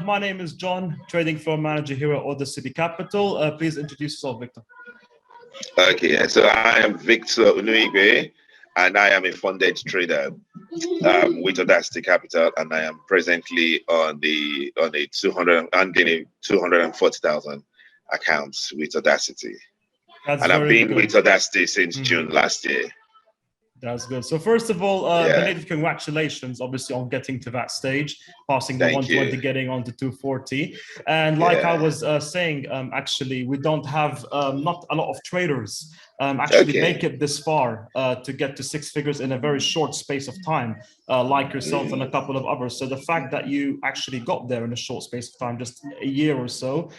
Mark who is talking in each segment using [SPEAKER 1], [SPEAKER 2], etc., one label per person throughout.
[SPEAKER 1] My name is John, trading floor manager here at AudaCity Capital. Please introduce yourself, Victor.
[SPEAKER 2] Okay, so I am Victor Unuigwe, and I am a funded trader with AudaCity Capital, and I am presently on a 240,000 accounts with AudaCity. And I've been with AudaCity since June last year.
[SPEAKER 1] That's good. So first of all, belated congratulations, obviously, on getting to that stage, passing the 120, getting on to 240. And like I was saying, actually, we don't have not a lot of traders make it this far to get to six figures in a very short space of time, like yourself and a couple of others. So the fact that you actually got there in a short space of time, just a year or so,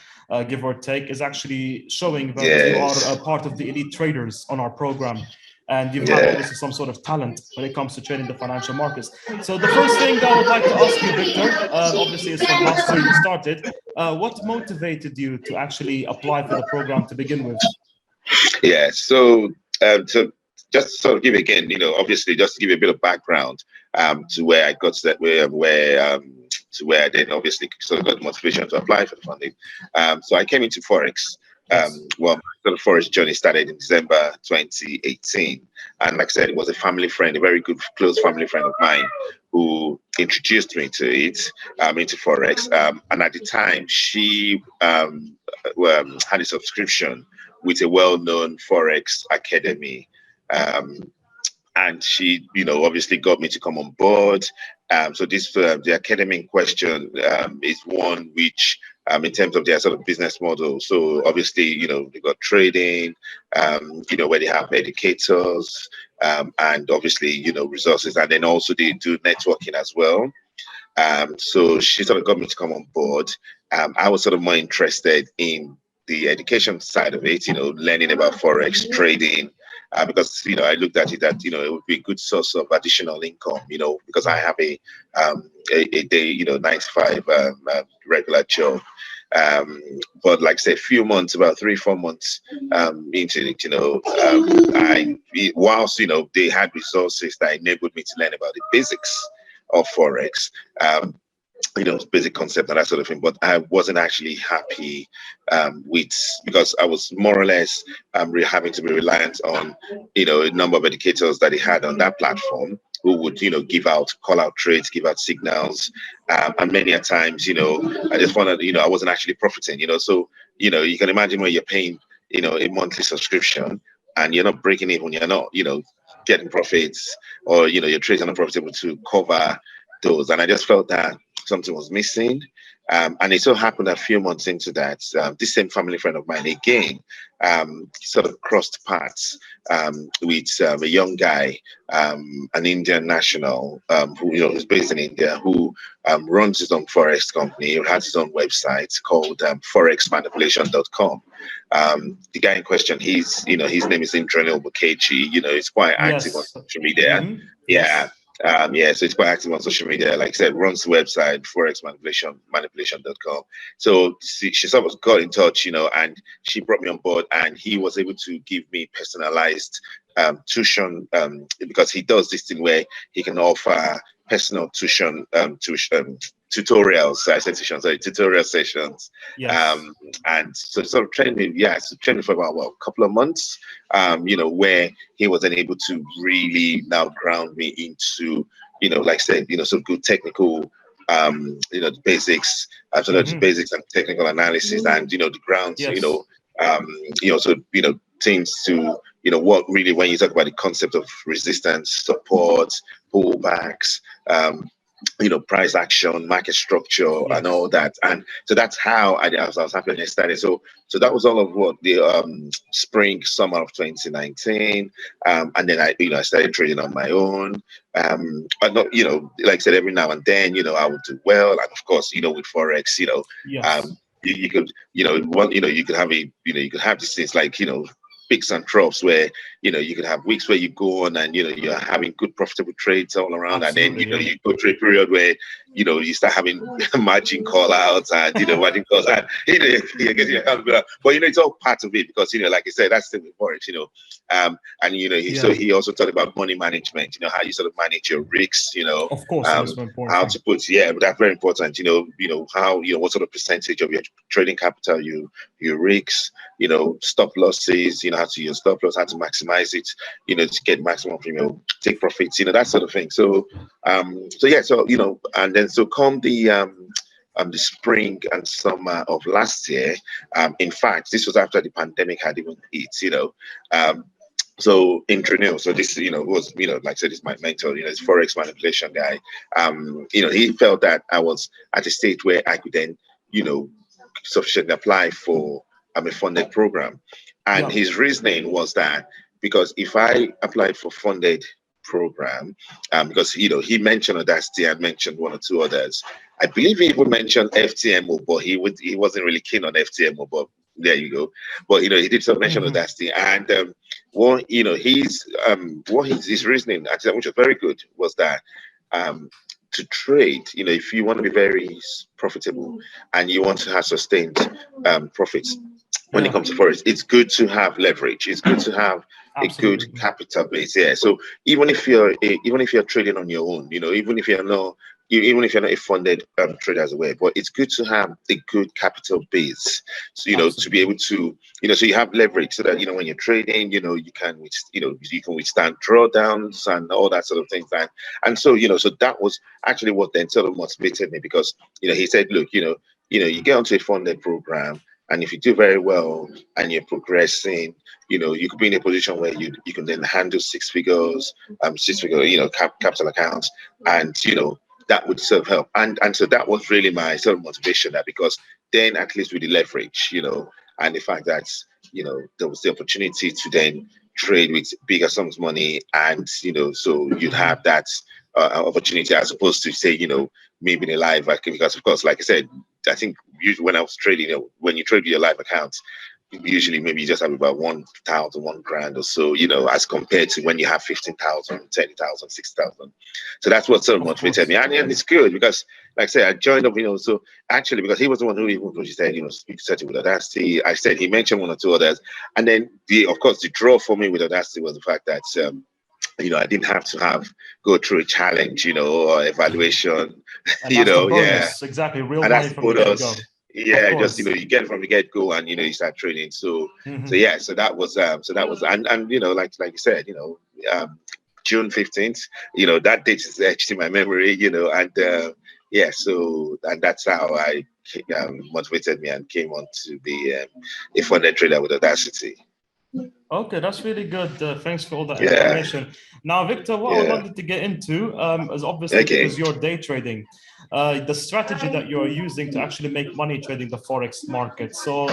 [SPEAKER 1] give or take, is actually showing that you are a part of the elite traders on our program. And you've had obviously some sort of talent when it comes to trading the financial markets. So the first thing I would like to ask you, Victor, obviously is from last year you started. What motivated you to actually apply for the program to begin with?
[SPEAKER 2] Yeah, so just sort of give again, obviously just to give you a bit of background to where I got to that to where I then obviously sort of got the motivation to apply for the funding. So I came into Forex. Well, my Forex journey started in December 2018, and like I said, it was a family friend, a very good, close family friend of mine, who introduced me to it, into Forex. And at the time, she had a subscription with a well-known Forex academy, and she, obviously got me to come on board. So this the academy in question is one which, in terms of their sort of business model. So obviously, they got trading, where they have educators, and obviously, resources, and then also they do networking as well. So she sort of got me to come on board. I was sort of more interested in the education side of it, learning about Forex trading, because I looked at it that it would be a good source of additional income, because I have a day 9 to 5 regular job. But like I say, a few months, about 3-4 months into it, whilst they had resources that enabled me to learn about the basics of Forex, basic concept and that sort of thing, but I wasn't actually happy because I was more or less having to be reliant on a number of educators that they had on that platform, who would call out trades, give out signals, and many a times I just found that I wasn't actually profiting. So you can imagine when you're paying a monthly subscription and you're not breaking even, you're not getting profits, or your trades are not profitable to cover those. And I just felt that something was missing, and it so happened a few months into that, this same family friend of mine again sort of crossed paths with a young guy, an Indian national, who is based in India, who runs his own Forex company. He has his own website called forexmanipulation.com. The guy in question, his name is Indranil Bukeji. He's quite active on social media. So it's quite active on social media. Like I said, runs the website forexmanipulation.com. So she sort of got in touch, and she brought me on board, and he was able to give me personalized tuition, because he does this thing where he can offer personal tuition, tutorials. I said tuition, sorry, tutorial sessions. And so sort of trained me, trained me for about a couple of months, where he was then able to really now ground me into, like I said, some good technical, the basics, the basics and technical analysis, and the grounds, things to what really, when you talk about the concept of resistance, support, pullbacks, price action, market structure, and all that. And so that's how I was happy when I started. So that was all of what the summer of 2019. And then I started trading on my own. But not, like I said, every now and then, I would do well. And of course, with Forex, you could, you could have you could have these things like, peaks and troughs where you could have weeks where you go on and you're having good profitable trades all around. Absolutely, and then you go through a period where you start having margin call outs and margin calls, and but it's all part of it, because like I said, that's the thing with Forex, and he also talked about money management, how you sort of manage your risks,
[SPEAKER 1] of course, that's very important.
[SPEAKER 2] how to put, but that's very important, how what sort of percentage of your trading capital your risks, stop losses, how to use stop loss, how to maximize it, to get maximum, take profits, that sort of thing. So and then so come the spring and summer of last year. In fact, this was after the pandemic had even hit, so Intranil, so this, was, like I said, is my mentor, this Forex manipulation guy. He felt that I was at a stage where I could then, sufficiently apply for a funded program. And his reasoning was that because if I applied for funded program, because he mentioned AudaCity and mentioned one or two others. I believe he even mentioned FTMO, but he wasn't really keen on FTMO, but there you go. But he did some mention AudaCity, and his reasoning, actually, which was very good, was that to trade, if you want to be very profitable and you want to have sustained profits when it comes to Forex, it's good to have leverage. It's good to have a good capital base. Yeah. So even if you're trading on your own, even if you're not a funded trader as well, but it's good to have a good capital base. So to be able to, so you have leverage, so that when you're trading, you can withstand drawdowns and all that sort of things. And so so that was actually what then sort of motivated me, because he said, look, you get onto a funded program, and if you do very well and you're progressing, you could be in a position where you can then handle six figures, capital accounts, and that would sort of help. And so that was really my sort of motivation, that because then at least with the leverage, and the fact that there was the opportunity to then trade with bigger sums of money, and so you'd have that opportunity, as opposed to say maybe in a live, because of course, like I said, I think usually when I was trading, when you trade with your live accounts, usually maybe you just have about 1,000, 1 grand or so, as compared to when you have 15,000, 10,000, 6,000. So that's what sort of motivated me, and it's good because, like I said, I joined up, so actually, because he was the one who even said, speak to with AudaCity. I said he mentioned one or two others, and then of course the draw for me with AudaCity was the fact that I didn't have to go through a challenge, or evaluation,
[SPEAKER 1] exactly, real
[SPEAKER 2] and
[SPEAKER 1] money from the get-go.
[SPEAKER 2] Yeah, just you get it from the get-go, and you start trading. So so that was and like you said, June 15th, that date is etched in my memory, and so and that's how I motivated me and came on to be a funded trader with AudaCity.
[SPEAKER 1] Okay, that's really good. Thanks for all that information. Now, Victor, what I wanted to get into is obviously because you're day trading, the strategy that you're using to actually make money trading the Forex market. So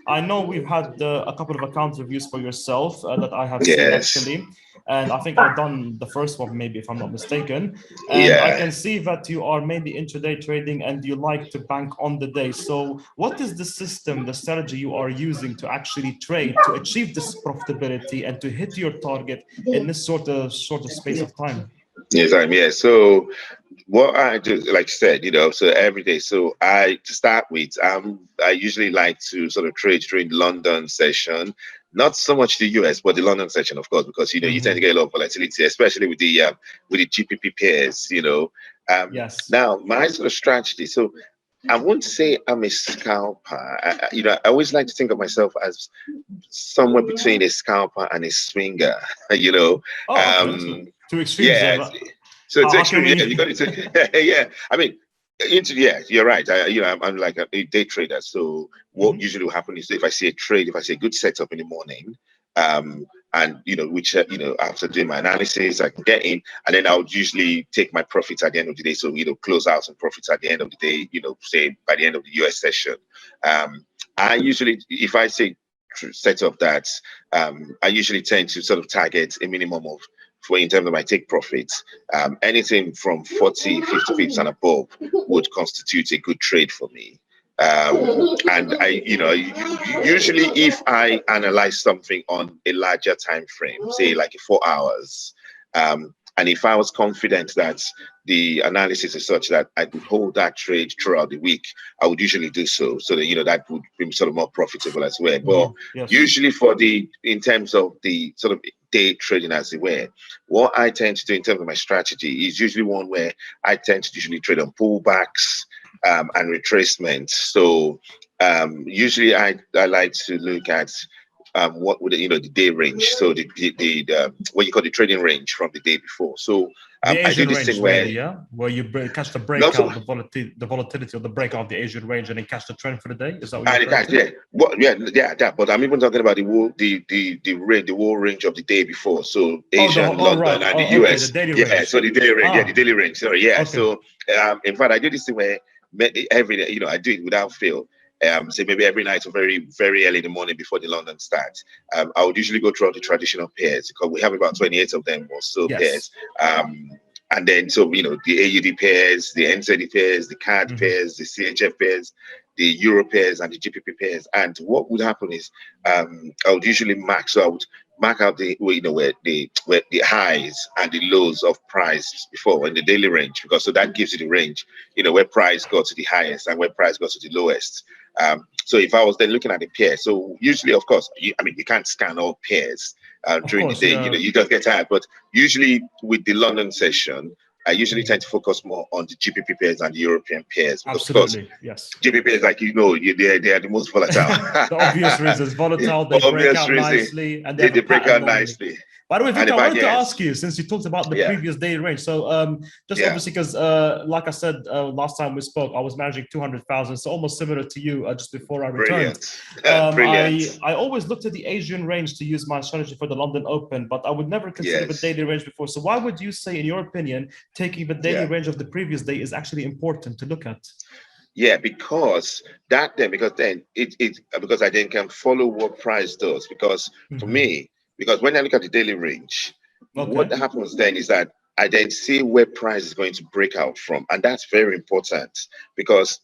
[SPEAKER 1] I know we've had a couple of account reviews for yourself that I have seen actually. And I think I've done the first one, maybe, if I'm not mistaken. And I can see that you are maybe intraday trading and you like to bank on the day. So what is the system, the strategy you are using to actually trade, to achieve this profitability and to hit your target in this sort of space of time?
[SPEAKER 2] Yes, so what I do, like I said, so every day. So to start with, I usually like to sort of trade during the London session. Not so much the US, but the London session, of course, because you tend to get a lot of volatility, especially with the GPP pairs. Now my sort of strategy. So I won't say I'm a scalper. I always like to think of myself as somewhere between a scalper and a swinger.
[SPEAKER 1] Two extremes.
[SPEAKER 2] So it's extreme. You got to. I mean, you're right. I'm like a day trader. So what usually will happen is if I see a good setup in the morning, and which after doing my analysis, I can get in, and then I would usually take my profits at the end of the day. So close out some profits at the end of the day. Say by the end of the US session. I usually, if I say set up that, I usually tend to sort of target a minimum of, in terms of my take profits, anything from 40, 50 pips and above would constitute a good trade for me. And I, usually if I analyze something on a larger time frame, say like 4 hours, And if I was confident that the analysis is such that I could hold that trade throughout the week, I would usually do so that, that would be sort of more profitable as well. But usually in terms of the sort of day trading, as it were, what I tend to do in terms of my strategy is usually one where I tend to usually trade on pullbacks and retracements. So usually I like to look at what would the day range, so the what you call the trading range from the day before. So
[SPEAKER 1] the Asian range, where you catch the breakout, the volatility of the breakout of the Asian range, and then catch the trend for the day. Is that what you're referring to?
[SPEAKER 2] That. But I'm even talking about the whole range of the day before. So Asia, London, and the US.
[SPEAKER 1] The daily range.
[SPEAKER 2] So the daily range. The daily range. Sorry, Okay. So in fact, I do this thing where every day, I do it without fail. Say maybe every night or very, very early in the morning before the London starts. I would usually go through the traditional pairs because we have about 28 of them or so pairs. And then, so, the AUD pairs, the NZD pairs, the CAD pairs, the CHF pairs, the Euro pairs, and the GBP pairs. And what would happen is I would usually mark out where the highs and the lows of price before in the daily range, because so that gives you the range, where price got to the highest and where price got to the lowest. So if I was then looking at the pair, so usually, of course, you can't scan all pairs during the day. You just get tired. But usually with the London session, I usually tend to focus more on the GBP pairs and the European pairs.
[SPEAKER 1] Absolutely, yes.
[SPEAKER 2] GBP is like, they are the most volatile.
[SPEAKER 1] The obvious reasons, volatile, they break out nicely. And they break out nicely. By the way, Victor, I wanted to ask you, since you talked about the previous daily range. So obviously, because like I said, last time we spoke, I was managing 200,000. So almost similar to you just before I returned.
[SPEAKER 2] Brilliant.
[SPEAKER 1] I always looked at the Asian range to use my strategy for the London Open, but I would never consider the daily range before. So why would you say, in your opinion, taking the daily range of the previous day is actually important to look at?
[SPEAKER 2] Yeah, because then I then can follow what price does. Because for me, because when I look at the daily range, what happens then is that I then see where price is going to break out from. And that's very important, because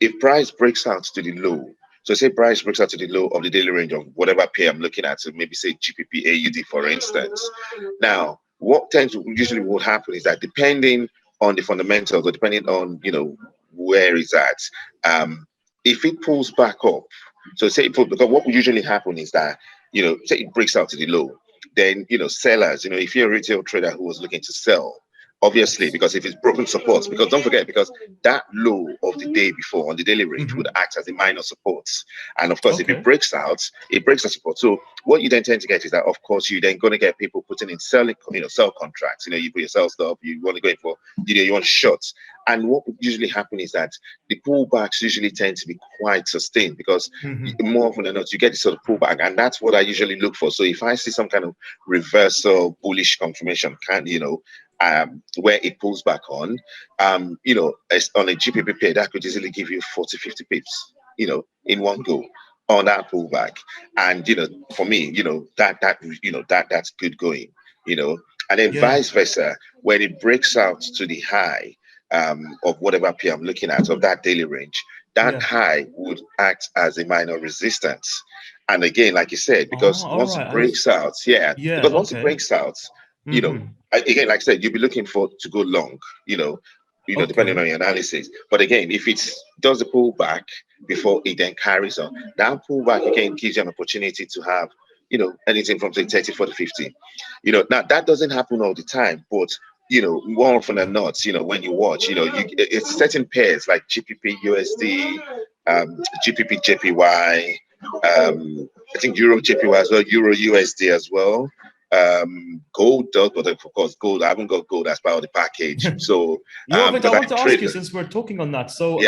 [SPEAKER 2] if price breaks out to the low, so say price breaks out to the low of the daily range of whatever pair I'm looking at, so maybe say GBP AUD, for instance. Now, what usually will happen is that depending on the fundamentals, or depending on, where it's at, if it pulls back up, so say because what will usually happen is that, say it breaks out to the low, then, sellers, if you're a retail trader who was looking to sell, obviously, because if it's broken supports, because don't forget, because that low of the day before on the daily range would act as a minor support. And of course, if it breaks out, it breaks the support. So what you then tend to get is that, of course, you're then going to get people putting in sell contracts. You put your sell stuff, you want to go in for, you want shorts. And what would usually happen is that the pullbacks usually tend to be quite sustained, because more often than not, you get this sort of pullback. And that's what I usually look for. So if I see some kind of reversal, bullish confirmation, where it pulls back on, on a GBP pair, that could easily give you 40, 50 pips, in one go on that pullback. And, for me, that's good going, and then vice versa, when it breaks out to the high of whatever pair I'm looking at, of that daily range, that high would act as a minor resistance. And again, like you said, because once it breaks out, because once it breaks out, again, like I said, you'll be looking to go long, depending on your analysis. But again, if it does the pullback before it then carries on, that pullback again gives you an opportunity to have, anything from say 30, 40, 50. Now that doesn't happen all the time, but more often than not, when you watch, it's certain pairs like GBP USD, GBP JPY, I think Euro JPY as well, Euro USD as well. Gold does, but of course, gold, I haven't got gold as part of the package. So
[SPEAKER 1] I want to ask you, since we're talking on that. So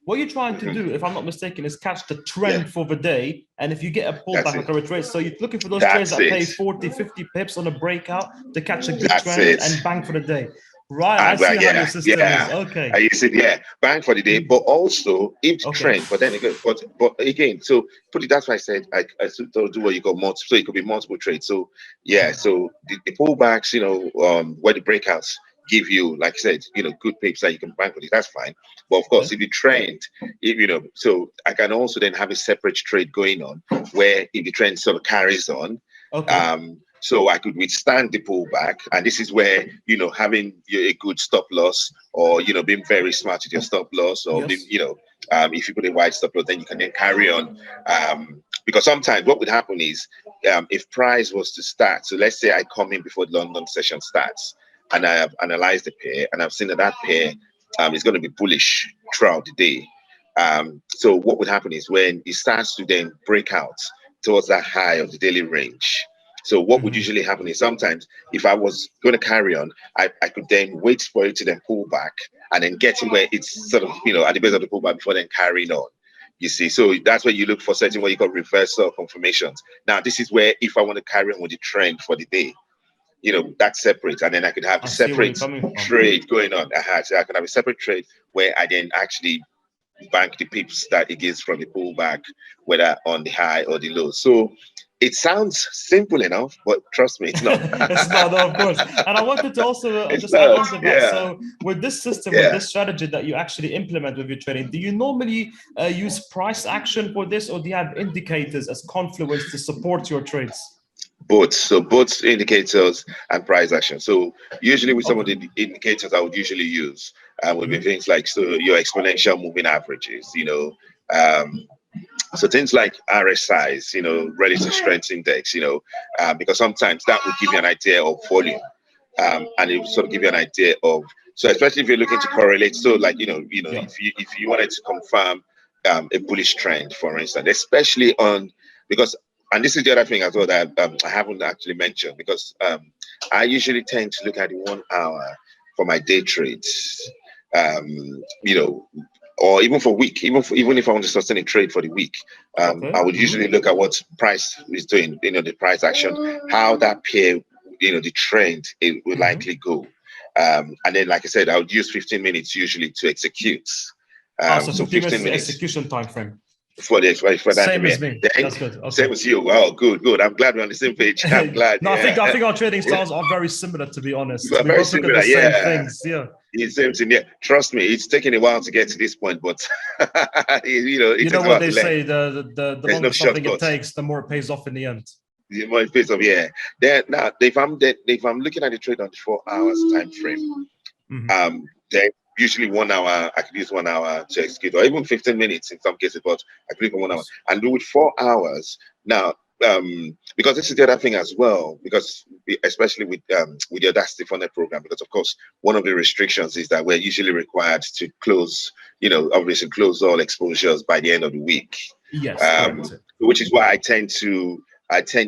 [SPEAKER 1] what you're trying to do, if I'm not mistaken, is catch the trend for the day. And if you get a pullback like a retrace, so you're looking for those trades that pay 40, 50 pips on a breakout to catch a good trend and bang for the day. Right, I see how your system is. Okay.
[SPEAKER 2] You said, bang for the day, but also if the trend, but then again, but again, so put it, that's why I said I do what you call multiple, so it could be multiple trades. So so the pullbacks, where the breakouts give you, like I said, good pips that you can bank with it, that's fine. But of course, if the trend, so I can also then have a separate trade going on where if the trend sort of carries on, So I could withstand the pullback. And this is where, having a good stop loss, or, being very smart with your stop loss, or being, if you put a wide stop loss, then you can then carry on. Because sometimes what would happen is, if price was to start, so let's say I come in before the London session starts, and I have analyzed the pair, and I've seen that pair is going to be bullish throughout the day. So what would happen is, when it starts to then break out towards that high of the daily range, so what would usually happen is, sometimes if I was going to carry on, I could then wait for it to then pull back, and then get to where it's sort of, at the base of the pullback before then carrying on. You see, so that's where you look for certain what you call reversal confirmations. Now, this is where, if I want to carry on with the trend for the day, that's separate, and then I could have a separate trade going on. So I can have a separate trade where I then actually bank the pips that it gives from the pullback, whether on the high or the low. So it sounds simple enough, but trust me, it's not.
[SPEAKER 1] It's not, of course. And I wanted to also just add on to that. So with this system, with this strategy that you actually implement with your trading, do you normally use price action for this, or do you have indicators as confluence to support your trades?
[SPEAKER 2] Both. So both indicators and price action. So usually with some of the indicators I would usually use would be things like, so your exponential moving averages, so things like RSIs, relative strength index, because sometimes that would give you an idea of volume, and it would sort of give you an idea of, so especially if you're looking to correlate, so like, if you wanted to confirm a bullish trend, for instance, especially on, because, and this is the other thing as well that I haven't actually mentioned, because I usually tend to look at the 1 hour for my day trades, or even for week, even if I want to sustain a trade for the week, I would usually look at what price is doing, the price action, how that pair, the trend, it will likely go. And then, like I said, I would use 15 minutes usually to execute.
[SPEAKER 1] So 15 minutes execution time frame.
[SPEAKER 2] For that
[SPEAKER 1] same as me. That's good. Okay.
[SPEAKER 2] Same as you. Wow, good. I'm glad we're on the same page. I'm glad.
[SPEAKER 1] No, I think our trading styles are very similar, to be honest.
[SPEAKER 2] We very similar. Look at the same
[SPEAKER 1] things.
[SPEAKER 2] It's same thing. Yeah. Trust me, it's taken a while to get to this point, but
[SPEAKER 1] you know what they say: the longer something it takes, the more it pays off in the end.
[SPEAKER 2] The more it pays off, yeah. Then now, if I'm looking at the trade on the 4 hours time frame, then usually 1 hour, I could use 1 hour to execute, or even 15 minutes in some cases, but I could even 1 hour. And do with 4 hours. Now, because this is the other thing as well, because especially with the AudaCity Funnel program, because of course, one of the restrictions is that we're usually required to close, obviously close all exposures by the end of the week.
[SPEAKER 1] Yes.
[SPEAKER 2] Which is why I tend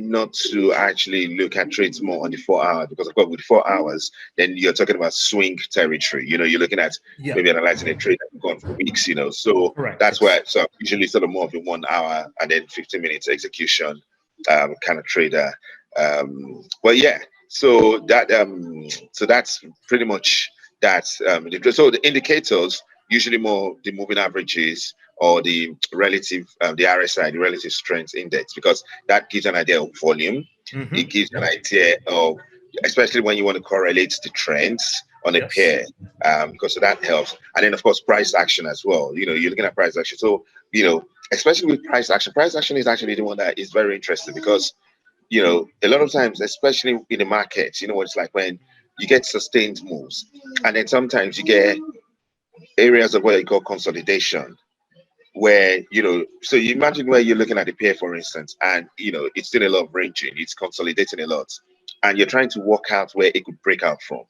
[SPEAKER 2] not to actually look at trades more on the 4 hour, because of course with 4 hours, then you're talking about swing territory. You're looking at maybe analyzing a trade that gone for weeks. So that's why. So usually sort of more of a 1 hour and then 15 minutes execution kind of trader. But yeah, so that's pretty much that. So the indicators, usually more the moving averages, or the relative, the RSI, the relative strength index, because that gives an idea of volume. It gives an idea of, especially when you want to correlate the trends on a pair, because so that helps. And then of course, price action as well. You're looking at price action. So, especially with price action is actually the one that is very interesting, because, a lot of times, especially in the market, what it's like when you get sustained moves, and then sometimes you get areas of what you call consolidation, where so you imagine where you're looking at the pair, for instance, and it's still a lot of ranging, it's consolidating a lot, and you're trying to work out where it could break out from.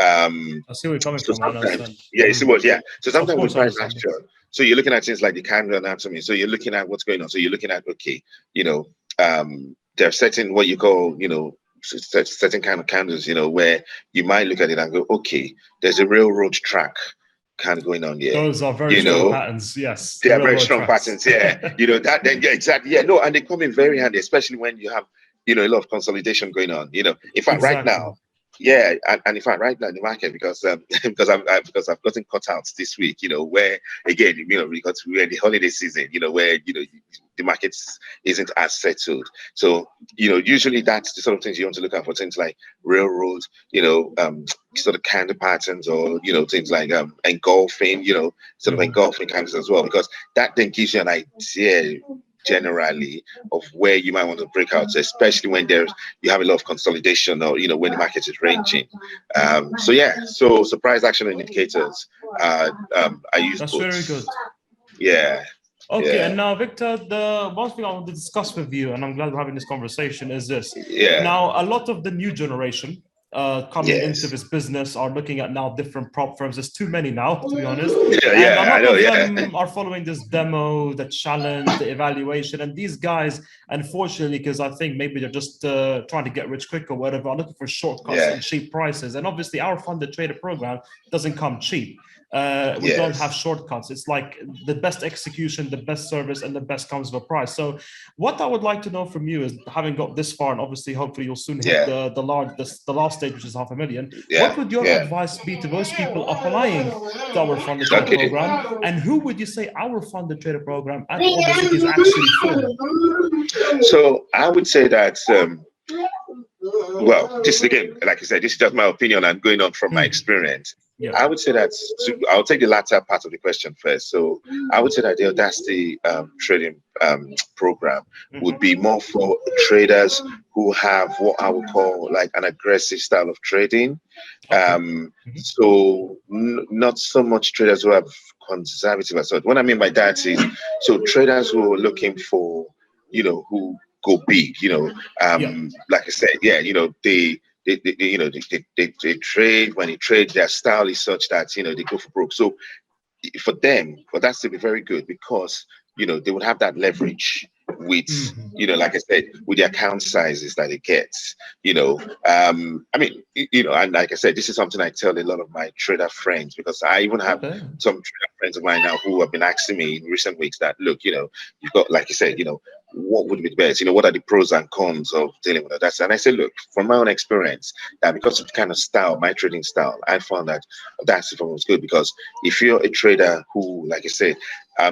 [SPEAKER 2] I
[SPEAKER 1] see where you're coming from.
[SPEAKER 2] You see what? Yeah. So sometimes with price action, so you're looking at things like the candle anatomy. So you're looking at what's going on. So you're looking at, okay, there are certain what you call certain kind of candles, where you might look at it and go, okay, there's a railroad track kind of going on here.
[SPEAKER 1] Those are very strong patterns. Yes,
[SPEAKER 2] they are very strong patterns. Yeah, that. Then exactly. Yeah, no, and they come in very handy, especially when you have a lot of consolidation going on. In fact, right now, and in fact, right now in the market, because I've gotten cut out this week. Where again, because we're in the holiday season. Where the market isn't as settled. So usually that's the sort of things you want to look at for things like railroads. Sort of candle patterns, or things like engulfing. Sort of engulfing candles as well, because that then gives you an idea generally of where you might want to break out, especially when you have a lot of consolidation, or when the market is ranging. So price action indicators, I use
[SPEAKER 1] That's
[SPEAKER 2] both.
[SPEAKER 1] very good.
[SPEAKER 2] Yeah.
[SPEAKER 1] Okay,
[SPEAKER 2] yeah.
[SPEAKER 1] And now, Victor, the one thing I want to discuss with you, and I'm glad we're having this conversation, is this.
[SPEAKER 2] Yeah.
[SPEAKER 1] Now, a lot of the new generation coming
[SPEAKER 2] Yes.
[SPEAKER 1] into this business are looking at now different prop firms. There's too many now, to be honest.
[SPEAKER 2] Yeah,
[SPEAKER 1] and a lot
[SPEAKER 2] I know,
[SPEAKER 1] of them are following this demo, the challenge, the evaluation. And these guys, unfortunately, because I think maybe they're just trying to get rich quick or whatever, are looking for shortcuts and cheap prices. And obviously, our funded trader program doesn't come cheap. We don't have shortcuts. It's like the best execution, the best service, and the best comes with a price. So what I would like to know from you is, having got this far, and obviously hopefully you'll soon hit the last stage, which is $500,000. What would your advice be to those people applying to our funded trader program? And who would you say our funded trader program at AudaCity is actually for?
[SPEAKER 2] So I would say that well, just again, like I said, this is just my opinion and going on from my experience. I would say that I'll take the latter part of the question first. So I would say that the AudaCity trading program would be more for traders who have what I would call like an aggressive style of trading. So not so much traders who have conservative assault. What I mean by that is, so traders who are looking for, who go big, like I said, they trade. When they trade, their style is such that they go for broke. So for them, that's to be very good, because they would have that leverage with like I said, with the account sizes that it gets. I mean, and like I said, this is something I tell a lot of my trader friends, because I even have some trader friends of mine now who have been asking me in recent weeks that, look, you've got, like you said, what would be the best? What are the pros and cons of dealing with that? And I say, look, from my own experience, that because of the kind of style, my trading style, I found that that's was good, because if you're a trader who, like I said,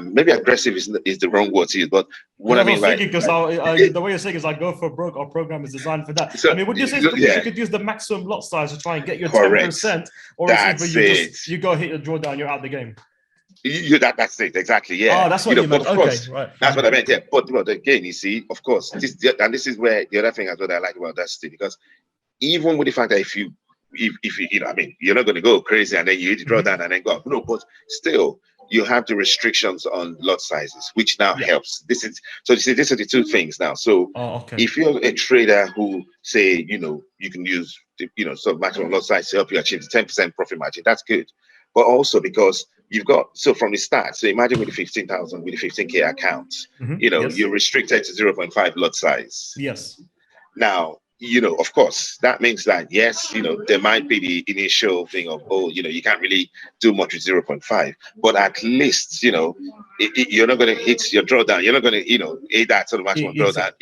[SPEAKER 2] maybe aggressive is the wrong word to use, but what I mean by
[SPEAKER 1] because the way you're saying is, I go for broke. Our program is designed for that.
[SPEAKER 2] So,
[SPEAKER 1] I mean, would you say you could use the maximum lot size to try and get your 10%, or
[SPEAKER 2] that's
[SPEAKER 1] if you go hit your drawdown, you're out the game?
[SPEAKER 2] That's it, exactly. Yeah.
[SPEAKER 1] Oh, that's what you meant.
[SPEAKER 2] Of course,
[SPEAKER 1] right.
[SPEAKER 2] That's what I meant. Yeah. But again, you see, of course, this is where the other thing as well I like about AudaCity, because even with the fact that if you I mean, you're not going to go crazy and then you hit the drawdown and then go up. No, but still, you have the restrictions on lot sizes, which now helps. These are the two things now. So if you're a trader who say, you can use the maximum lot size to help you achieve the 10% profit margin, that's good. But also because you've got, so from the start, so imagine with the 15,000, with the 15K account, you're restricted to 0.5 lot size.
[SPEAKER 1] Yes.
[SPEAKER 2] Now, of course, that means that, yes, there might be the initial thing of, you can't really do much with 0.5, but at least, you're not going to hit your drawdown. You're not going to, hit that sort of maximum drawdown.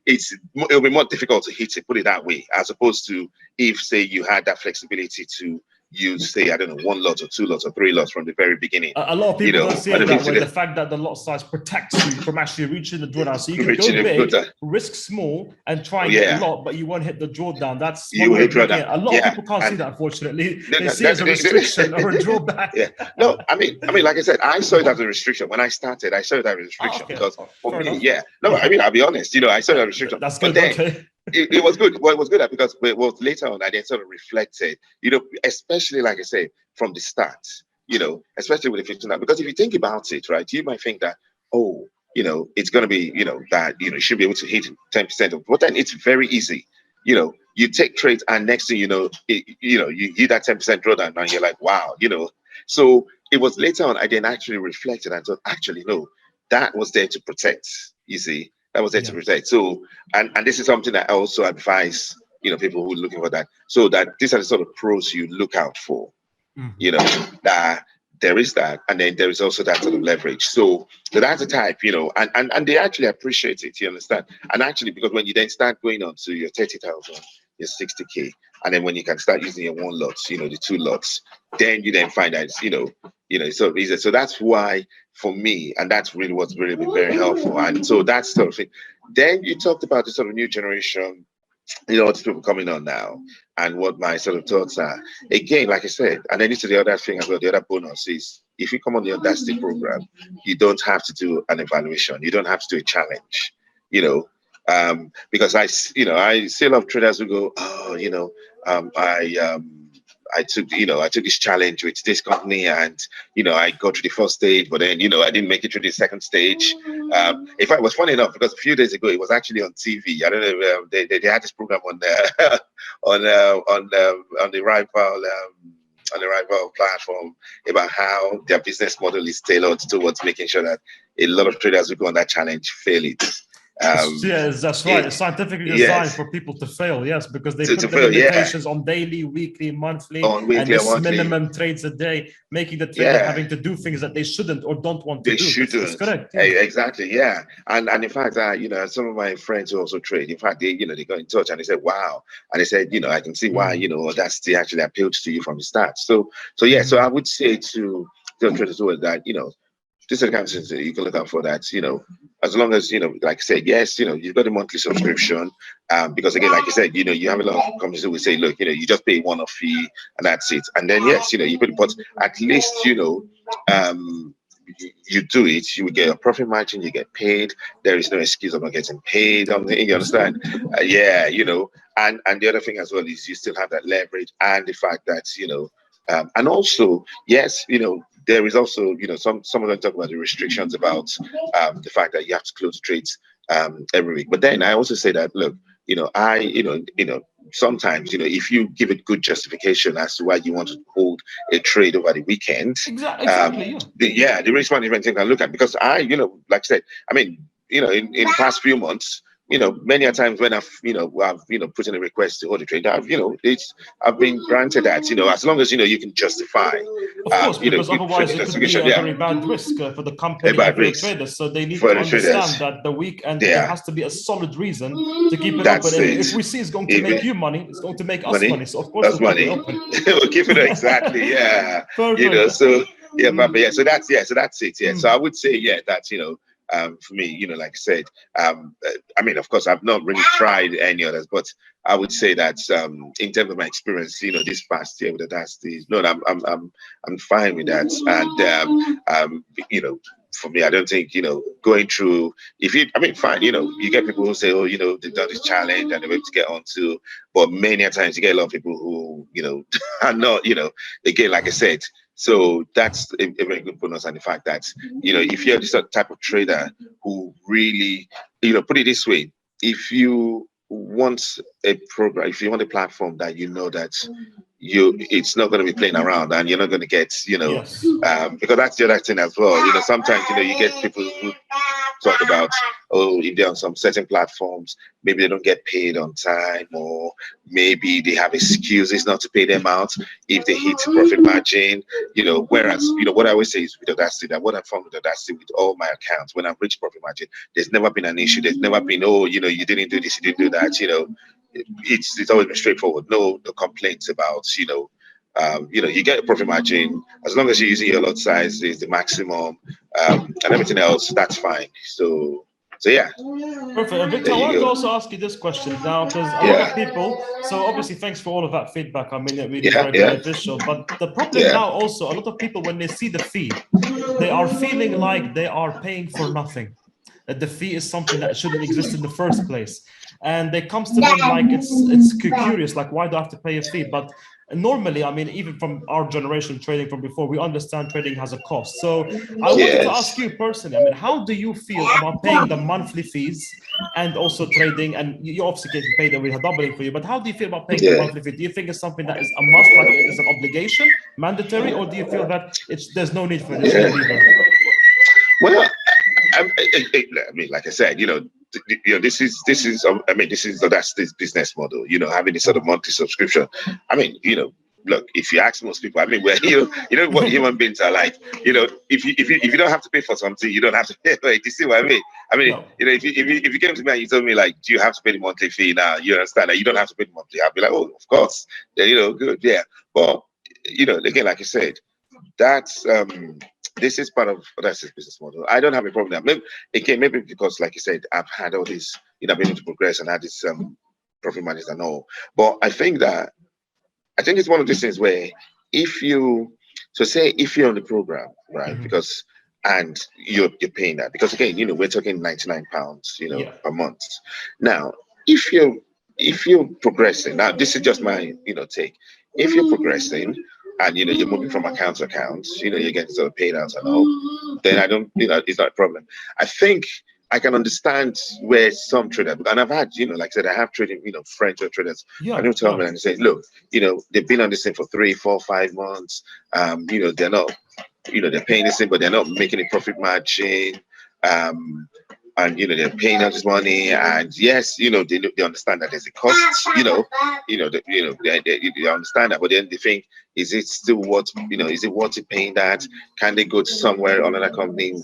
[SPEAKER 2] It'll be more difficult to hit it, put it that way, as opposed to if, say, you had that flexibility to use, say, I don't know, 1 lot or 2 lots or 3 lots from the very beginning.
[SPEAKER 1] A lot of people don't see it that way. The fact that the lot size protects you from actually reaching the drawdown. So you can go big, risk small, and try and get a lot, but you won't hit the drawdown. That's a lot of people can't see that, unfortunately. They see it as a restriction or a drawback.
[SPEAKER 2] No, I mean, like I said, I saw it as a restriction. When I started, I saw it as a restriction because for me, I mean, I'll be honest, I saw it as a restriction.
[SPEAKER 1] That's good.
[SPEAKER 2] But then, it was good. Well, it was good because later on I then sort of reflected, especially like I said, from the start, especially with the 15, because if you think about it, right, you might think that, it's going to be, that, you should be able to hit 10% of, but then it's very easy. You take trades and next thing you hit that 10% drawdown and you're like, wow, So it was later on I then actually reflected and thought, actually, no, that was there to protect, you see. That was there to protect. So, and this is something that I also advise, people who are looking for that. So that these are the sort of pros you look out for, that there is that. And then there is also that sort of leverage. So that's the type, and they actually appreciate it, you understand? And actually, because when you then start going on to your 30,000, your 60K, and then when you can start using your 1 lot, the 2 lots, then you then find that, it's sort of easier. So that's why, for me, and that's really what's really been very helpful. And so that's sort of thing. Then you talked about the sort of new generation, what's people coming on now, and what my sort of thoughts are. Again, like I said, and then this is the other thing as well, the other bonus is, if you come on the AudaCity program, you don't have to do an evaluation. You don't have to do a challenge, because I see a lot of traders who go, oh, I took this challenge with this company, and I got to the first stage, but then I didn't make it to the second stage. In fact, it was funny enough because a few days ago it was actually on TV. I don't know, they had this program on the rival platform about how their business model is tailored towards making sure that a lot of traders who go on that challenge fail it.
[SPEAKER 1] Yes, that's right. It's scientifically designed for people to fail. Yes, because they put the limitations on daily, weekly, monthly, and this minimum trades a day, making the trader having to do things that they shouldn't or don't want to do. They shouldn't. That's correct. Yeah.
[SPEAKER 2] Exactly. Yeah. And in fact, some of my friends who also trade, in fact, they got in touch and they said, wow. And they said, I can see why, AudaCity actually appealed to you from the start. So I would say to the traders that, this is the kind of things that you can look out for, that, as long as, like I said, yes, you've got a monthly subscription, because again, like you said, you have a lot of companies who will say, look, you just pay one-off fee and that's it. And then, yes, you put, but at least, you do it, you will get a profit margin, you get paid. There is no excuse of not getting paid. You understand? And the other thing as well is you still have that leverage, and the fact that, and also, yes, there is also, some of them talk about the restrictions about the fact that you have to close trades every week. But then I also say that, look, sometimes, if you give it good justification as to why you want to hold a trade over the weekend,
[SPEAKER 1] exactly.
[SPEAKER 2] The risk management thing I look at, because like I said, in the past few months, many a times when I've put in a request to hold a trade, I've been granted that, as long as you can justify.
[SPEAKER 1] Of course, because otherwise it could be a very bad risk for the company and for the traders. So they need to understand that the weekend there has to be a solid reason to keep it open. And if we see it's going to make you money, it's going to make us money. So of course we'll keep it open.
[SPEAKER 2] We'll keep it exactly, yeah. So so that's it. Yeah. So I would say that for me, like I said, of course, I've not really tried any others, but I would say that in terms of my experience, this past year with AudaCity, I'm fine with that. And for me, I don't think going through, fine, you get people who say, oh, they've done this challenge and they're able to get onto, but many times you get a lot of people who are not, again, like I said. So that's a very good bonus, and the fact that if you're this type of trader who really, put it this way, if you want a program, if you want a platform that that it's not going to be playing around and you're not going to get because that's the other thing as well. Sometimes you get people who talk about, oh, if they're on some certain platforms, maybe they don't get paid on time, or maybe they have excuses not to pay them out if they hit profit margin. Whereas what I always say is with AudaCity, that what I found with AudaCity with all my accounts, when I've reached profit margin, there's never been an issue. There's never been, oh, you didn't do this, you didn't do that. It's always been straightforward. No complaints about you get a profit margin as long as you're using your lot size is the maximum, and everything else, that's fine. So yeah.
[SPEAKER 1] Perfect. Victor, I wanted to also ask you this question now, because a lot of people, so obviously thanks for all of that feedback. It really very beneficial. But the problem now also, a lot of people, when they see the fee, they are feeling like they are paying for nothing. That the fee is something that shouldn't exist in the first place. And they comes to them like it's curious, like, why do I have to pay a fee? But normally, even from our generation trading from before, we understand trading has a cost. So I wanted to ask you personally, how do you feel about paying the monthly fees and also trading? And you obviously get paid that we are doubling for you, but how do you feel about paying the monthly fee? Do you think it's something that is a must, like it is an obligation, mandatory, or do you feel that there's no need for this either?
[SPEAKER 2] Well, like I said, this is that's this business model. Having this sort of monthly subscription. Look, if you ask most people, what human beings are like. If you don't have to pay for something, you don't have to pay for it. You see what I mean? No. If you came to me and you told me, like, do you have to pay the monthly fee now? You understand that you don't have to pay the monthly. I'll be like, oh, of course. Good, yeah. But again, like I said, that's this is part of AudaCity's business model. I don't have a problem with that. Maybe because, like you said, I've had all this, I've been able to progress and had this profit margins and all. But I think it's one of these things where if you So say if you're on the program, right? Because and you're paying that, because again, we're talking £99, per month. Now, if you're progressing, now this is just my take. If you're progressing and you're moving from account to account, you're getting sort of paid out and all, then I don't, it's not a problem. I think I can understand where some traders, and I've had, like I said, I have trading, friends or traders, and they'll tell me and say, look, they've been on this thing for 3, 4, 5 months. They're not, they're paying this thing, but they're not making a profit margin. And they're paying out this money, and yes, they understand that there's a cost. They understand that, but then they think, is it still worth? Is it worth it paying that? Can they go to somewhere, another company,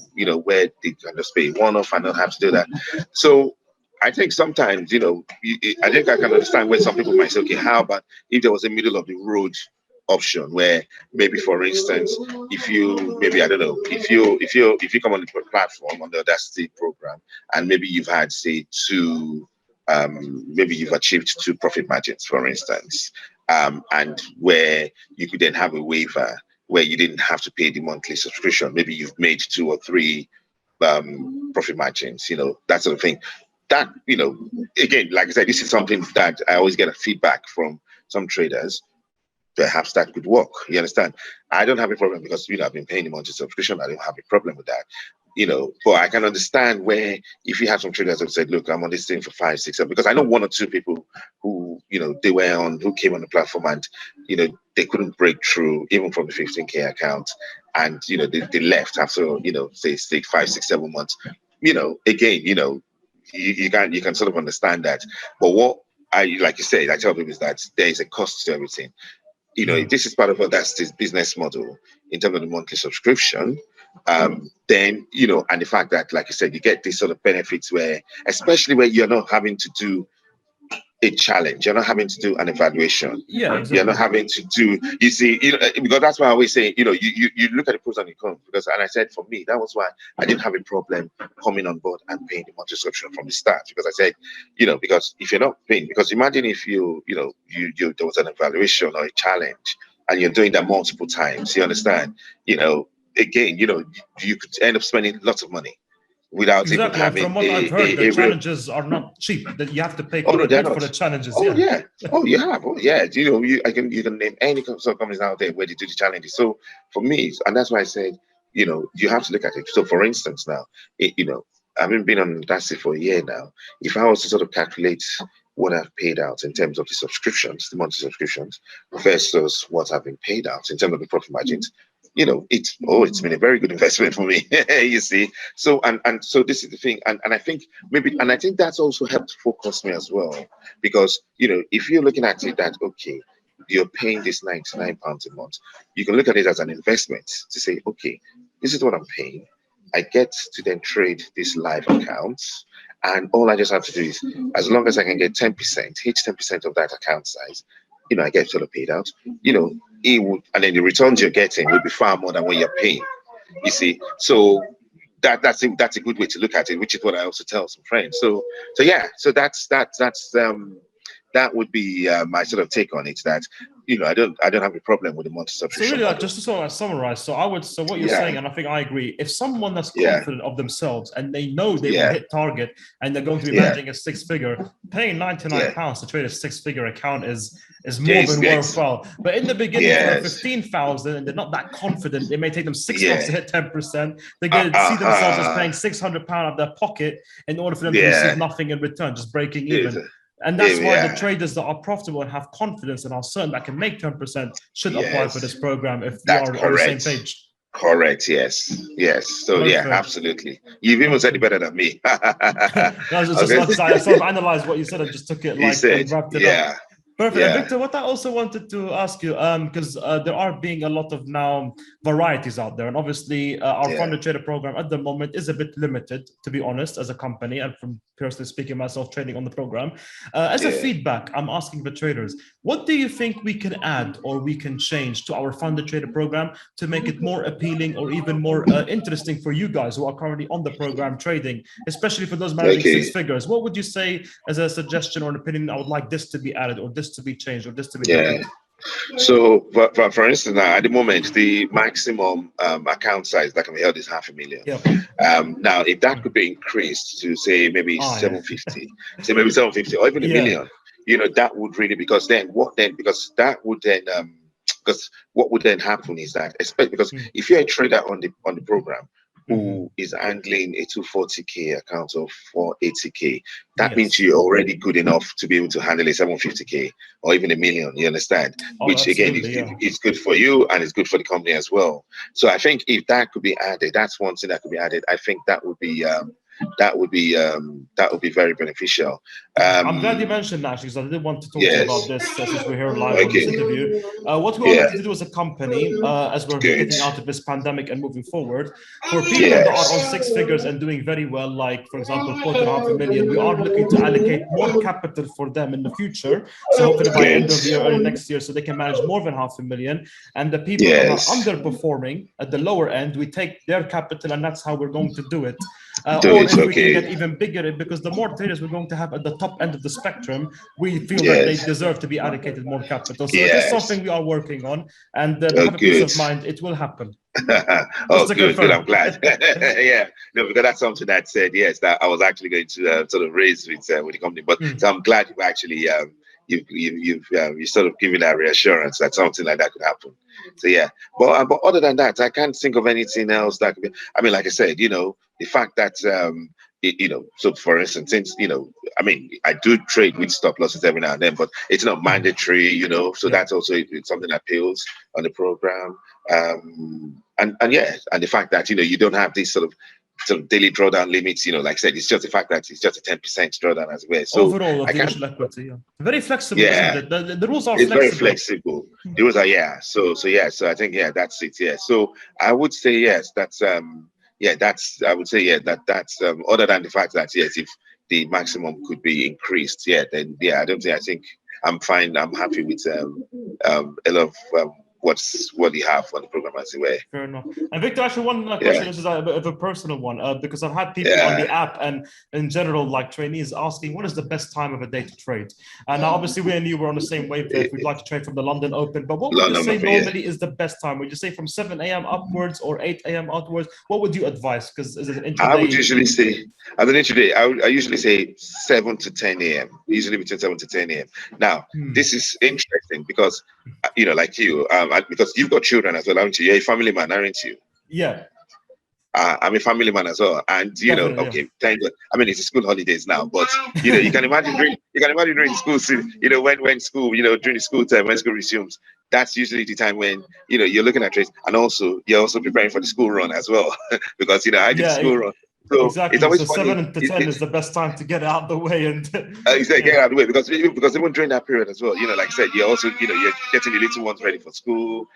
[SPEAKER 2] where they can just pay one-off and not have to do that? So I think sometimes, I think I can understand where some people might say, okay, how about if there was a middle of the road option where maybe, for instance, if you maybe, I don't know, if you come on the platform on the AudaCity program and maybe you've had, say, maybe you've achieved 2 profit margins, for instance, and where you could then have a waiver where you didn't have to pay the monthly subscription. Maybe you've made 2 or 3 profit margins, that sort of thing. That, again, like I said, this is something that I always get a feedback from some traders. Perhaps that could work. You understand? I don't have a problem because I've been paying the monthly subscription. I don't have a problem with that. But I can understand where if you have some traders that said, look, I'm on this thing for 5, 6, 7, because I know 1 or 2 people who who came on the platform and they couldn't break through even from the 15K account, and they left after say 6, 5, 6, 7 months. Again, you can sort of understand that. But what like you said, I tell people is that there is a cost to everything. This is part of AudaCity's business model in terms of the monthly subscription. Then, and the fact that, like I said, you get these sort of benefits where, especially where you're not having to do a challenge, you're not having to do an evaluation.
[SPEAKER 1] Yeah, exactly.
[SPEAKER 2] You're not having to do, because that's why I always say, you look at the pros and the cons. Because, and I said, for me, that was why I didn't have a problem coming on board and paying the monthly subscription from the start. Because I said, because if you're not paying, because imagine if there was an evaluation or a challenge and you're doing that multiple times, you understand, again, you could end up spending lots of money without even having.
[SPEAKER 1] From what I've heard, the challenges are not cheap. That you have to pay quite a bit for the challenges.
[SPEAKER 2] Oh yeah. Oh, you have. Oh yeah. You can name any sort of companies out there where they do the challenges. So for me, and that's why I said, you have to look at it. So for instance, now, I've been on AudaCity for a year now. If I was to sort of calculate what I've paid out in terms of the subscriptions, the monthly subscriptions, versus what I've been paid out in terms of the profit margins, it's been a very good investment for me. You see, so and so this is the thing, and I think I think that's also helped focus me as well, because if you're looking at it that, okay, you're paying this £99 a month, you can look at it as an investment to say, okay, this is what I'm paying. I get to then trade these live accounts, and all I just have to do is, as long as I can get 10%, hit 10% of that account size, I get sort of paid out. It would, and then the returns you're getting will be far more than what you're paying. You see, so that's a good way to look at it, which is what I also tell some friends. So yeah, so that's that would be my sort of take on it. That I don't have a problem with the monthly subscription.
[SPEAKER 1] So really, just to sort of summarize, so what you're saying, and I think I agree. If someone that's confident of themselves and they know they will hit target and they're going to be managing a 6-figure, paying £99 to trade a 6-figure account is more than worthwhile. But in the beginning, for 15,000, and they're not that confident, it may take them 6 months to hit 10%. They see themselves as paying £600 out of their pocket in order for them to receive nothing in return, just breaking even. And that's why the traders that are profitable and have confidence and are certain that can make 10% should apply for this program if they are on the same page.
[SPEAKER 2] Correct. Yes. So perfect. Absolutely. You've even said it better than me.
[SPEAKER 1] I sort of analyzed what you said and just took it and wrapped it up. Perfect. And Victor, what I also wanted to ask you, because there are being a lot of now varieties out there, and obviously our funded trader program at the moment is a bit limited, to be honest, as a company, and from personally speaking myself trading on the program. As a feedback, I'm asking the traders, what do you think we can add or we can change to our funded trader program to make it more appealing or even more interesting for you guys who are currently on the program trading, especially for those managing 6 figures? What would you say as a suggestion or an opinion? I would like this to be added, or this to be changed, or this to be done?
[SPEAKER 2] So, for instance, at the moment, the maximum account size that can be held is 500,000.
[SPEAKER 1] Yeah.
[SPEAKER 2] Now, if that could be increased to say maybe 750, say maybe 750, or even a million, that would really, because that would then because what would then happen is that, especially because if you're a trader on the program who is handling a 240k account or 480k, that means you're already good enough to be able to handle a 750k or even a million. You understand? Which again is good for you and it's good for the company as well. So I think if that could be added, that's one thing that could be added. I think that would be very beneficial.
[SPEAKER 1] I'm glad you mentioned that, because I did want to talk to you about this since we're here live on this interview. What we wanted to do as a company, as we're getting out of this pandemic and moving forward, for people that are on 6 figures and doing very well, like for example, 250,000, we are looking to allocate more capital for them in the future. So hopefully by end of the year, early next year, so they can manage more than 500,000. And the people that are underperforming at the lower end, we take their capital, and that's how we're going to do it. Or if we can get even bigger, because the more traders we're going to have at the top end of the spectrum, we feel that they deserve to be allocated more capital. So it is something we are working on, and have a peace of mind, it will happen.
[SPEAKER 2] Good. I'm glad. Because that's something that said that I was actually going to sort of raise with the company, but so I'm glad you actually you've sort of given that reassurance that something like that could happen. So but other than that, I can't think of anything else that could be. I mean, like I said, the fact that so for instance, since I mean, I do trade with stop losses every now and then, but it's not mandatory, so that's also something that appeals on the program. And the fact that you don't have these sort of daily drawdown limits, like I said, it's just the fact that it's just a 10% drawdown as well. So
[SPEAKER 1] overall, of the initial equity, very flexible, isn't it? The rules are
[SPEAKER 2] it's
[SPEAKER 1] flexible.
[SPEAKER 2] Very flexible. The rules are So I think that's it. So I would say yes. That's I would say that's other than the fact that if the maximum could be increased, then I don't think. I think I'm fine. I'm happy with a lot of what you have on the program as well.
[SPEAKER 1] Fair enough. And Victor, actually, one question. This is a bit of a personal one, because I've had people on the app and in general, like trainees, asking what is the best time of a day to trade. And obviously, we and you were on the same wavelength. We'd like to trade from the London Open, but what would you say normally is the best time? Would you say from 7 a.m. upwards or 8 a.m. outwards? What would you advise? Because is it an intraday?
[SPEAKER 2] I would usually say, as an intraday, I usually say 7 to 10 a.m. Usually between 7 to 10 a.m. Now, this is interesting because like you, because you've got children as well, aren't you? You're a family man, aren't you?
[SPEAKER 1] Yeah.
[SPEAKER 2] I'm a family man as well, and thank God. I mean, it's school holidays now, but you can imagine during school, when school, during the school time when school resumes, that's usually the time when you're looking at trades, and also you're also preparing for the school run as well, because I did the school run. So
[SPEAKER 1] exactly.
[SPEAKER 2] It's always
[SPEAKER 1] so
[SPEAKER 2] funny.
[SPEAKER 1] 7 to 10 is the best time to get out of the way and
[SPEAKER 2] get out of the way, because even during that period as well, like I said, you're also you're getting the little ones ready for school.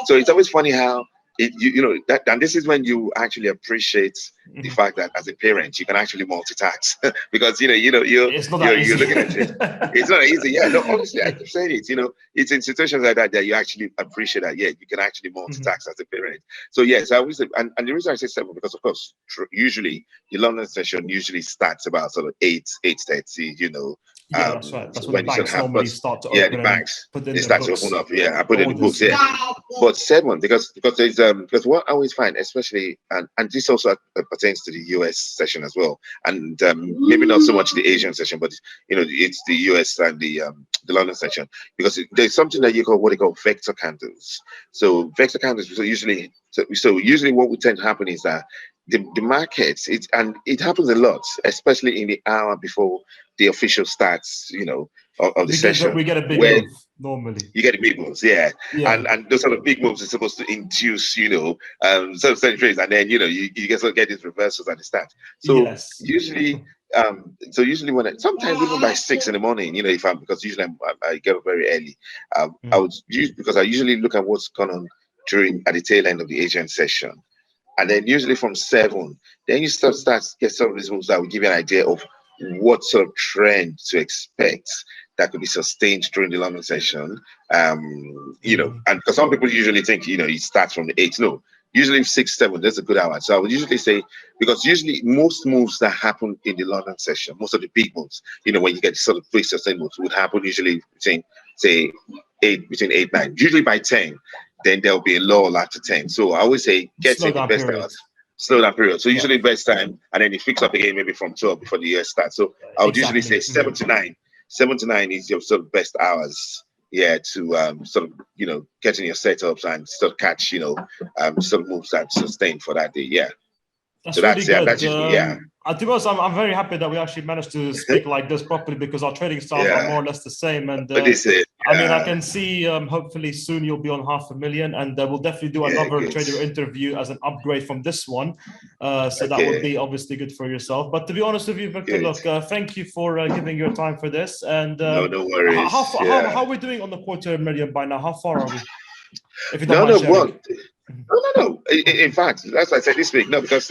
[SPEAKER 2] So it's always funny how and this is when you actually appreciate the fact that as a parent you can actually multitask because you're looking at it. It's not easy. Honestly, I keep saying it. It's in situations like that you actually appreciate that. You can actually multitask as a parent. So yes, I always, and the reason I say 7 because of course usually the London session usually starts about sort of 8:30.
[SPEAKER 1] That's right. That's when the banks normally start to open.
[SPEAKER 2] The banks
[SPEAKER 1] they
[SPEAKER 2] start to open up. I put in the books. But 7 because there's because what I always find, especially and this also pertains to the US session as well, and maybe not so much the Asian session, but it's the US and the London session, because there's something that you call what they call vector candles. So vector candles. So usually what would tend to happen is that the markets, it happens a lot, especially in the hour before the official starts, of the session.
[SPEAKER 1] We get a big move normally.
[SPEAKER 2] You get the big moves, and those sort of big moves are supposed to induce, certain trades, and then you get these reversals at the start. So usually, when sometimes even by 6 in the morning, because usually I get up very early, because I usually look at what's going on at the tail end of the Asian session. And then usually from 7, then you start get some of these moves that will give you an idea of what sort of trend to expect that could be sustained during the London session. And because some people usually think, it starts from the 8. No, usually 6, 7, that's a good hour. So I would usually say, because usually most moves that happen in the London session, most of the big moves, when you get sort of big sustained moves, would happen usually between, say, between 8, 9. Usually by 10, then there'll be a lull after 10. So I always say get in the best hours. Slow down period. So usually best time, and then it picks up again maybe from 12 before the year starts. So I would usually say 7 to 9. 7 to 9 is your sort of best hours, yeah, to sort of getting your setups and sort of catch sort of moves that sustain for that day. Yeah.
[SPEAKER 1] That's really good. That's usually, yeah. To be honest, I'm very happy that we actually managed to speak like this properly, because our trading styles are more or less the same. And I mean, I can see hopefully soon you'll be on 500,000, and we'll definitely do another trader interview as an upgrade from this one. So that would be obviously good for yourself. But to be honest with you, Victor, look, thank you for giving your time for this. And
[SPEAKER 2] no worries.
[SPEAKER 1] How are we doing on the quarter million by now? How far are we? If you don't mind sharing.
[SPEAKER 2] No. In fact, that's why I said this week. No, because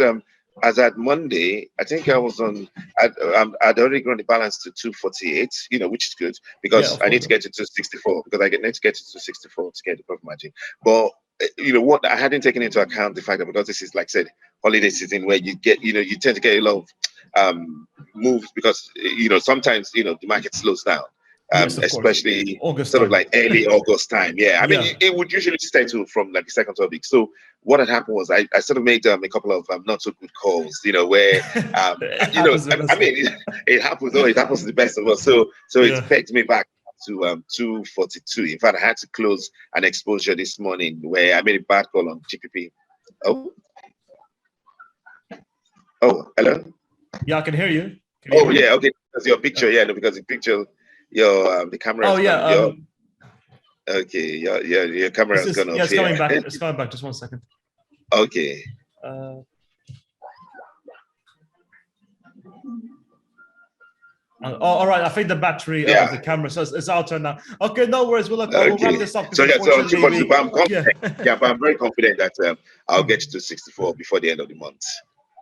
[SPEAKER 2] as at Monday, I think I was on. I'd already grown the balance to 248. Which is good, because I need to get to 264, because I need to get to 264 to get the profit margin. But what I hadn't taken into account the fact that, because this is, like I said, holiday season, where you get you tend to get a lot of moves, because sometimes the market slows down. Especially August sort of like early August time. Yeah, I mean, it would usually stay from like the second 12 weeks. So what had happened was I sort of made a couple of not so good calls, where I mean, it happens. It happens to the best of us. So it pegged me back to 242. In fact, I had to close an exposure this morning where I made a bad call on GPP. Oh, hello.
[SPEAKER 1] Yeah, I can hear you.
[SPEAKER 2] Yeah, okay. Because your picture, because the picture. The camera. Okay. Your camera is gonna.
[SPEAKER 1] Yeah, it's coming back. It's coming back. Just 1 second.
[SPEAKER 2] Okay.
[SPEAKER 1] All right. I think the battery of the camera, so it's out now. Okay, no worries. We'll wrap this up.
[SPEAKER 2] So I'm very confident that I'll get to 64 before the end of the month.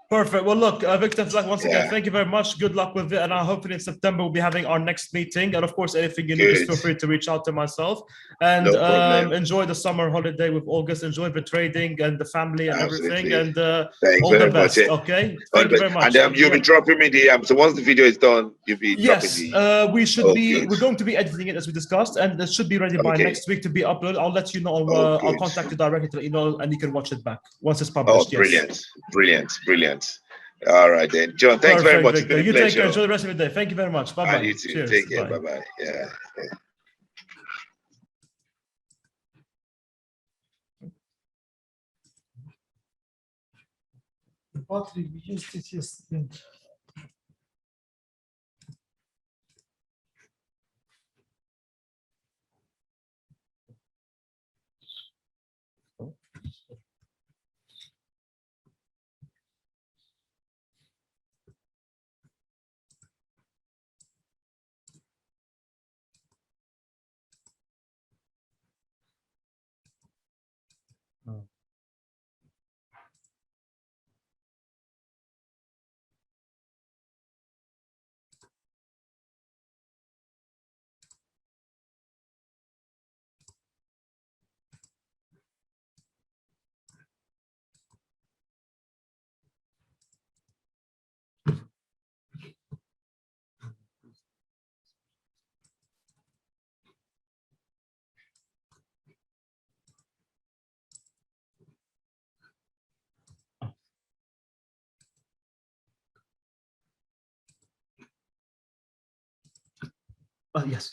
[SPEAKER 1] Perfect. Well, look, Victor, once again, thank you very much. Good luck with it. And hopefully in September, we'll be having our next meeting. And of course, anything you need, just feel free to reach out to myself. And enjoy the summer holiday with August. Enjoy the trading and the family and everything. And all the best. Okay. Thank you very much.
[SPEAKER 2] And you'll be dropping me so once the video is done, you'll be dropping
[SPEAKER 1] we should be. We're going to be editing it as we discussed, and it should be ready by next week to be uploaded. I'll let you know. I'll contact you directly to let you know, and you can watch it back once it's published.
[SPEAKER 2] Brilliant. All right then, John. Thanks very much.
[SPEAKER 1] Victor. You take care. Enjoy the rest of your day. Thank you very much. Bye bye.
[SPEAKER 2] You too. Cheers. Take care. Bye bye. Yeah.
[SPEAKER 3] The battery, we used it yesterday.
[SPEAKER 1] Yes.